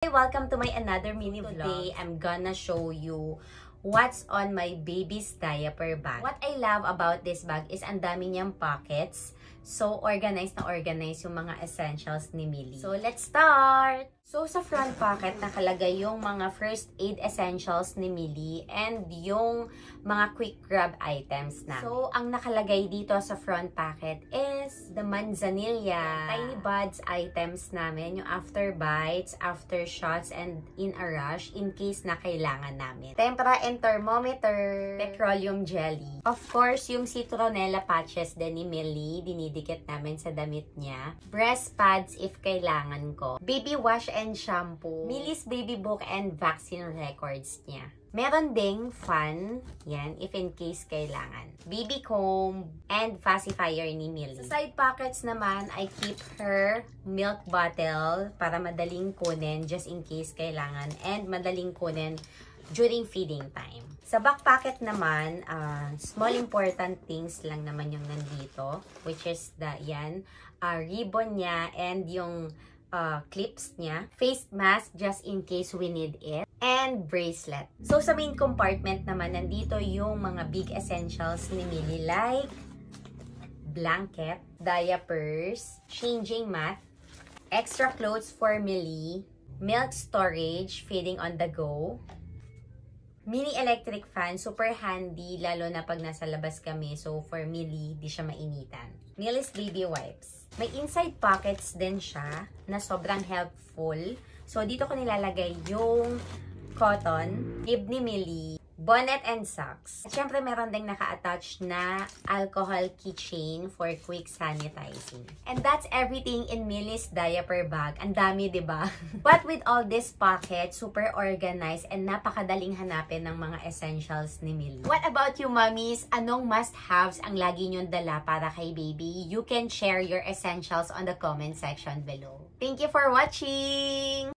Welcome to my another mini vlog. Today, I'm gonna show you what's on my baby's diaper bag. What I love about this bag is ang dami niyang pockets. So, organized na organized yung mga essentials ni Millie. So, let's start! So, sa front pocket, nakalagay yung mga first aid essentials ni Millie and yung mga quick grab items na. So, ang nakalagay dito sa front pocket is the Manzanilla Tiny Buds items namin, yung after bites, after shots, and in a rush in case na kailangan namin. Tempera and thermometer, petroleum jelly. Of course, yung citronella patches din ni Millie, dinidikit namin sa damit niya. Breast pads if kailangan ko. Baby wash and shampoo. Millie's baby book and vaccine records niya. Meron ding fan, yan, if in case kailangan. Baby comb and pacifier ni Millie. Sa side pockets naman, I keep her milk bottle para madaling kunin just in case kailangan and madaling kunin during feeding time. Sa back pocket naman, small important things lang naman yung nandito, which is ribbon niya and yung clips niya, face mask just in case we need it, and bracelet. So, sa main compartment naman, nandito yung mga big essentials ni Millie like blanket, diapers, changing mat, extra clothes for Millie, milk storage, feeding on the go, mini electric fan, super handy, lalo na pag nasa labas kami. So, for Millie, di siya mainitan. Millie's baby wipes. May inside pockets din siya na sobrang helpful. So, dito ko nilalagay yung cotton, bib ni Millie, bonnet and socks. At syempre, meron ding naka-attach na alcohol keychain for quick sanitizing. And that's everything in Millie's diaper bag. Ang dami, diba? But with all this pocket, super organized and napakadaling hanapin ng mga essentials ni Millie. What about you, mommies? Anong must-haves ang lagi nyong dala para kay baby? You can share your essentials on the comment section below. Thank you for watching!